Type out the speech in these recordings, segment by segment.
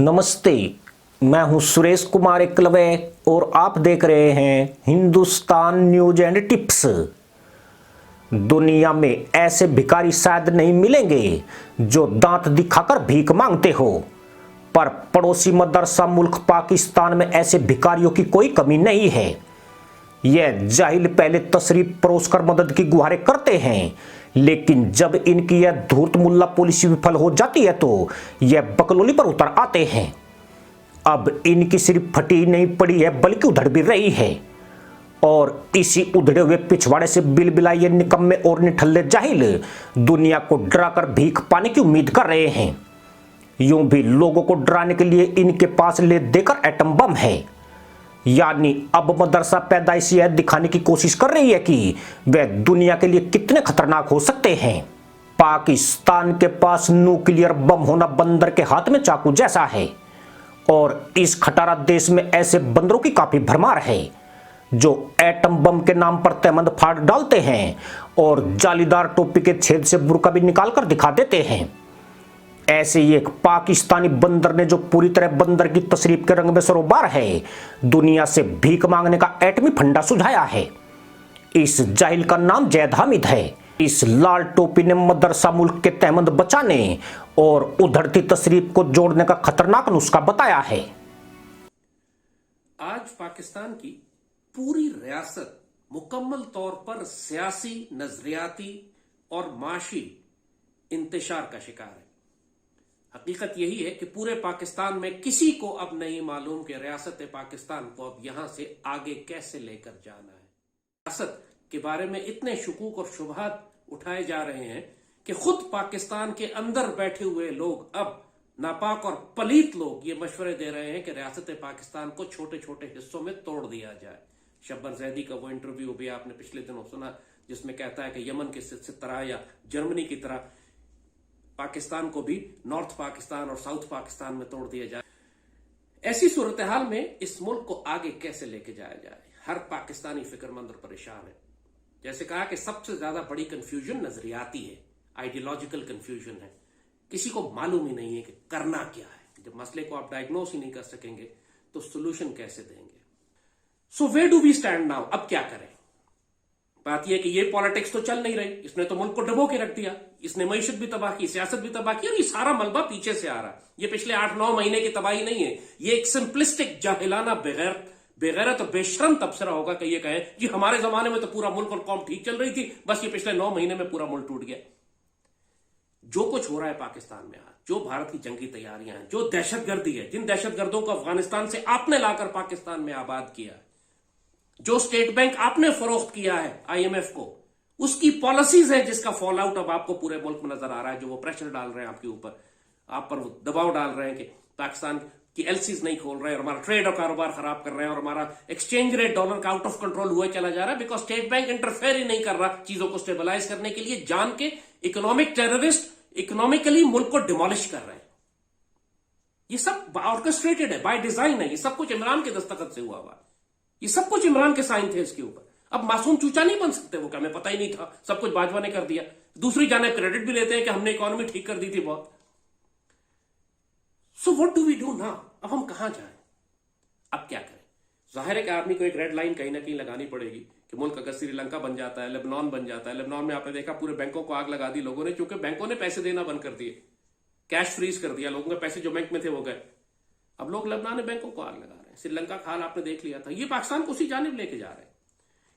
नमस्ते, मैं हूं सुरेश कुमार एकलवे और आप देख रहे हैं हिंदुस्तान न्यूज एंड टिप्स। दुनिया में ऐसे भिखारी शायद नहीं मिलेंगे जो दांत दिखाकर भीख मांगते हो, पर पड़ोसी मदरसा मुल्क पाकिस्तान में ऐसे भिखारियों की कोई कमी नहीं है। यह जाहिल पहले तशरीफ परोसकर मदद की गुहारें करते हैं, लेकिन जब इनकी यह धूर्त मुल्ला पॉलिसी विफल हो जाती है तो यह बकलोली पर उतर आते हैं। अब इनकी सिर्फ फटी नहीं पड़ी है बल्कि उधड़ भी रही है, और इसी उधड़े हुए पिछवाड़े से बिलबिलाए ये निकम्मे और निठल्ले जाहिल दुनिया को डराकर भीख पाने की उम्मीद कर रहे हैं। यूं भी लोगों को डराने के लिए इनके पास ले देकर एटम बम है, यानी अब मदरसा पैदाइश यह दिखाने की कोशिश कर रही है कि वह दुनिया के लिए कितने खतरनाक हो सकते हैं। पाकिस्तान के पास न्यूक्लियर बम होना बंदर के हाथ में चाकू जैसा है, और इस खटारा देश में ऐसे बंदरों की काफी भरमार है जो एटम बम के नाम पर तहमंद फाड़ डालते हैं और जालीदार टोपी के छेद से बुर्का भी निकाल कर दिखा देते हैं। ऐसे ही एक पाकिस्तानी बंदर ने, जो पूरी तरह बंदर की तशरीफ के रंग में सरोबार है, दुनिया से भीख मांगने का एटमी फंडा सुझाया है। इस जाहिल का नाम जैद हामिद है। इस लाल टोपी ने मदरसा मुल्क के तहमंद बचाने और उधरती तशरीफ को जोड़ने का खतरनाक नुस्खा बताया है। आज पाकिस्तान की पूरी रियासत मुकम्मल तौर पर सियासी, नजरियाती और माशी इंतशार का शिकार है। हकीकत यही है कि पूरे पाकिस्तान में किसी को अब नहीं मालूम कि रियासत पाकिस्तान को अब यहां से आगे कैसे लेकर जाना है। रियासत के बारे में इतने शुकूक और शुबहात उठाए जा रहे हैं कि खुद पाकिस्तान के अंदर बैठे हुए लोग, अब नापाक और पलीत लोग, ये मशवरे दे रहे हैं कि रियासत पाकिस्तान को छोटे छोटे हिस्सों में तोड़ दिया जाए। शब्बर जैदी का वो इंटरव्यू भी आपने पिछले दिनों सुना, जिसमें कहता है कि यमन की तरह या जर्मनी की तरह पाकिस्तान को भी नॉर्थ पाकिस्तान और साउथ पाकिस्तान में तोड़ दिया जाए। ऐसी सूरत हाल में इस मुल्क को आगे कैसे लेके जाया जाए, हर पाकिस्तानी फिक्रमंद और परेशान है। जैसे कहा कि सबसे ज्यादा बड़ी कंफ्यूजन नजरियाती है, आइडियोलॉजिकल कंफ्यूजन है। किसी को मालूम ही नहीं है कि करना क्या है। जब मसले को आप डायग्नोस ही नहीं कर सकेंगे तो सोल्यूशन कैसे देंगे। So where do we stand now? अब क्या करें? बात यह कि ये पॉलिटिक्स तो चल नहीं रही, इसने तो मुल्क को डुबो के रख दिया। इसने मईशत भी तबाह की, सियासत भी तबाह की, और ये सारा मलबा पीछे से आ रहा है। ये पिछले 8-9 महीने की तबाही नहीं है। ये एक सिंपलिस्टिक, जाहिलाना, बेगैरत और बेशरम तबसरा होगा कि ये कहें कि हमारे जमाने में तो पूरा मुल्क और कौम ठीक चल रही थी, बस ये पिछले 9 महीने में पूरा मुल्क टूट गया। जो कुछ हो रहा है पाकिस्तान में आज, जो भारत की जंगी तैयारियां हैं, जो दहशतगर्दी है, जिन दहशतगर्दों को अफगानिस्तान से आपने लाकर पाकिस्तान में आबाद किया, जो स्टेट बैंक आपने फरोख्त किया है IMF को, उसकी पॉलिसीज है जिसका फॉल आउट अब आपको पूरे मुल्क में नजर आ रहा है। जो वो प्रेशर डाल रहे हैं आपके ऊपर, आप पर वो दबाव डाल रहे हैं कि पाकिस्तान की LCs नहीं खोल रहे हैं और हमारा ट्रेड और कारोबार खराब कर रहे हैं, और हमारा एक्सचेंज रेट डॉलर का आउट ऑफ कंट्रोल हुआ चला जा रहा है, बिकॉज स्टेट बैंक इंटरफेयर ही नहीं कर रहा चीजों को स्टेबलाइज करने के लिए। जान के इकोनॉमिक टेररिस्ट इकोनॉमिकली मुल्क को डिमोलिश कर रहे हैं। ये सब ऑर्केस्ट्रेटेड है, बाय डिजाइन है। ये सब कुछ इमरान के दस्तखत से हुआ हुआ, ये सब कुछ इमरान के साइन थे इसके ऊपर। अब मासूम चूचा नहीं बन सकते वो, क्या हमें पता ही नहीं था, सब कुछ बाजवा ने कर दिया। दूसरी जाने क्रेडिट भी लेते हैं कि हमने इकोनॉमी ठीक कर दी थी बहुत। So what do we do now? अब हम कहां जाएं? अब क्या करें? जाहिर है कि आदमी को एक रेड लाइन कहीं ना कहीं लगानी पड़ेगी कि मुल्क अगर श्रीलंका बन जाता है, लेबनान बन जाता है। लेबनान में आपने देखा पूरे बैंकों को आग लगा दी लोगों ने, क्योंकि बैंकों ने पैसे देना बंद कर दिए, कैश फ्रीज कर दिया, लोगों के पैसे जो बैंक में थे वो गए। अब लोग लेबनान में बैंकों को आग लगा रहे हैं। श्रीलंका का हाल आपने देख लिया था। ये पाकिस्तान को उसी जानिब लेके जा रहे हैं।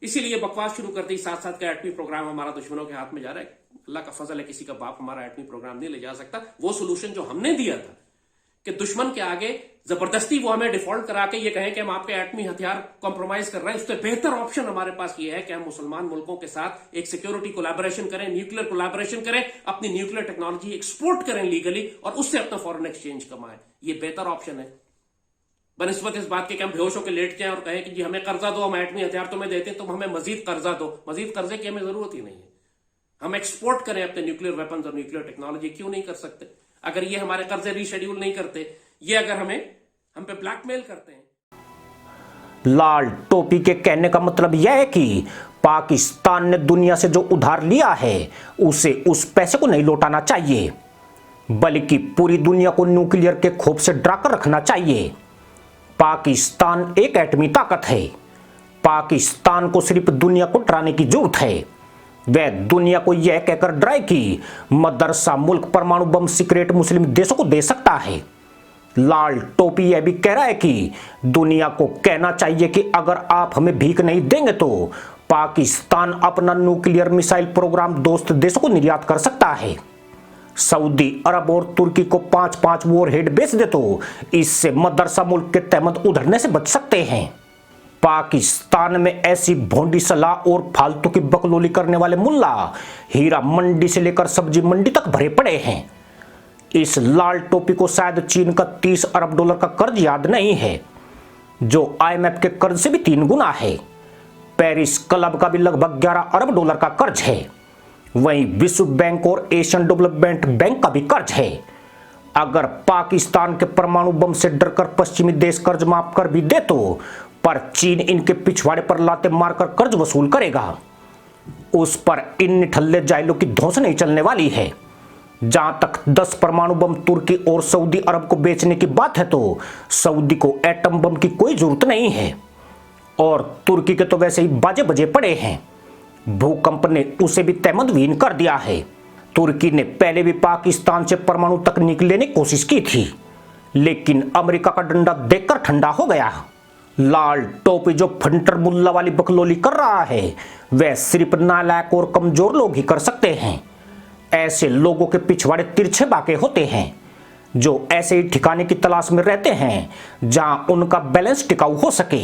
इसीलिए बकवास शुरू करते ही साथ साथ का एटमी प्रोग्राम हमारा दुश्मनों के हाथ में जा रहा है। अल्लाह का फजल है, किसी का बाप हमारा एटमी प्रोग्राम नहीं ले जा सकता। वो सोल्यूशन जो हमने दिया था कि दुश्मन के आगे जबरदस्ती वो हमें डिफॉल्ट करा के ये कहें कि हम आपके एटमी हथियार कॉम्प्रोमाइज कर रहे हैं, उससे बेहतर ऑप्शन हमारे पास ये है कि हम मुसलमान मुल्कों के साथ एक सिक्योरिटी कोलैबोरेशन करें, न्यूक्लियर कोलैबोरेशन करें, अपनी न्यूक्लियर टेक्नोलॉजी एक्सपोर्ट करें लीगली, और उससे अपना फॉरेन एक्सचेंज कमाएं। ये बेहतर ऑप्शन है बनिस्बत इस बात के कि हम बेहोश होकर लेट जाएं और कहें कि जी हमें कर्जा दो, हम एटमी हथियार तुम्हें देते हैं, तुम हमें मजीद कर्जा दो। मजीद कर्जे की हमें जरूरत ही नहीं है। हम एक्सपोर्ट करें अपने न्यूक्लियर वेपन्स और न्यूक्लियर टेक्नोलॉजी। क्यों नहीं कर सकते? अगर ये हमारे कर्जे रीशेड्यूल नहीं करते, ये अगर हम पे ब्लैकमेल करते हैं। लाल टोपी के कहने का मतलब यह है कि पाकिस्तान ने दुनिया से जो उधार लिया है उसे उस पैसे को नहीं लौटाना चाहिए। बल्कि पूरी दुनिया को न्यूक्लियर के खौफ से डराकर रखना चाहिए। पाकिस्तान एक एटमी ताकत है। पाकिस्तान को सिर्फ दुनिया को डराने की जरूरत है। वह दुनिया को यह कहकर डराए कि मदरसा मुल्क परमाणु बम सीक्रेट मुस्लिम देशों को दे सकता है। लाल टोपी यह भी कह रहा है कि दुनिया को कहना चाहिए कि अगर आप हमें भीख नहीं देंगे तो पाकिस्तान अपना न्यूक्लियर मिसाइल प्रोग्राम दोस्त देशों को निर्यात कर सकता है। सऊदी अरब और तुर्की को 5-5 वॉरहेड बेच दे तो इससे मदरसा मुल्क के तहमत उधरने से बच सकते हैं। पाकिस्तान में ऐसी भोंडी सलाह और फालतू की बकलोली करने वाले मुल्ला हीरा मंडी से लेकर सब्जी मंडी तक भरे पड़े हैं। इस लाल टोपी को शायद चीन का 30 अरब डॉलर का कर्ज याद नहीं है, जो IMF के कर्ज से भी 3 गुना है। पेरिस क्लब का भी लगभग 11 अरब डॉलर का कर्ज है। वहीं विश्व बैंक और एशियन डेवलपमेंट बैंक का भी कर्ज है। अगर पाकिस्तान के परमाणु बम से डरकर पश्चिमी देश कर्ज माफ कर भी दे तो पर चीन इनके पिछवाड़े पर लाते मारकर कर्ज वसूल करेगा। उस पर इन निठल्ले जाहिलों की धौंस नहीं चलने वाली है। जहां तक 10 परमाणु बम तुर्की और सऊदी अरब को बेचने की बात है तो सऊदी को एटम बम की कोई जरूरत नहीं है और तुर्की के तो वैसे ही बाजे बजे पड़े हैं। भूकंप ने उसे भी तहमतवीन कर दिया है। तुर्की ने पहले भी पाकिस्तान से परमाणु तकनीक लेने की कोशिश की थी, लेकिन अमेरिका का डंडा देखकर ठंडा हो गया। लाल टोपी जो फंटर मुल्ला वाली बकलोली कर रहा है वह सिर्फ नालायक और कमजोर लोग ही कर सकते हैं। ऐसे लोगों के पिछवाड़े तिरछे बाके होते हैं जो ऐसे ही ठिकाने की तलाश में रहते हैं जहां उनका बैलेंस टिकाऊ हो सके।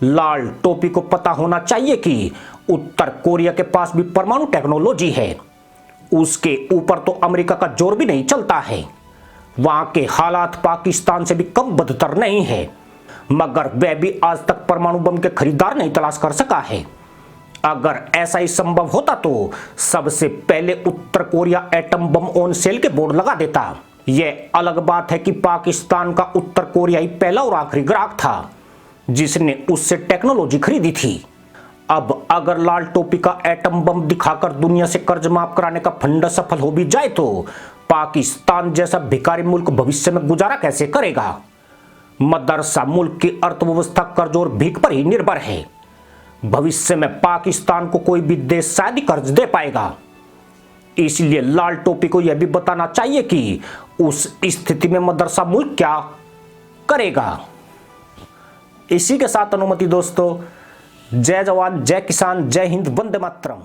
लाल टोपी को पता होना चाहिए कि उत्तर कोरिया के पास भी परमाणु टेक्नोलॉजी है। उसके ऊपर तो अमेरिका का जोर भी नहीं चलता है। वहां के हालात पाकिस्तान से भी कम बदतर नहीं है, मगर वह भी आज तक परमाणु बम के खरीदार नहीं तलाश कर सका है। अगर ऐसा ही संभव होता तो सबसे पहले उत्तर Korea atom bomb on sale के बोर्ड लगा देता। यह अलग बात है कि पाकिस्तान का उत्तर कोरिया ही पहला और आखिरी ग्राहक था जिसने उससे टेक्नोलॉजी खरीदी थी। अब अगर लाल टोपी का एटम बम दिखाकर दुनिया से कर्ज माफ कराने का फंडा सफल हो भी जाए तो पाकिस्तान जैसा भिखारी मुल्क भविष्य में गुजारा कैसे करेगा। मदरसा मुल्क की अर्थव्यवस्था कर्ज और भीख पर ही निर्भर है। भविष्य में पाकिस्तान को कोई भी देश शायद ही कर्ज दे पाएगा। इसलिए लाल टोपी को यह भी बताना चाहिए कि उस स्थिति में मदरसा मुल्क क्या करेगा। इसी के साथ अनुमति दोस्तों, जय जवान, जय किसान, जय हिंद, वंदे मातरम।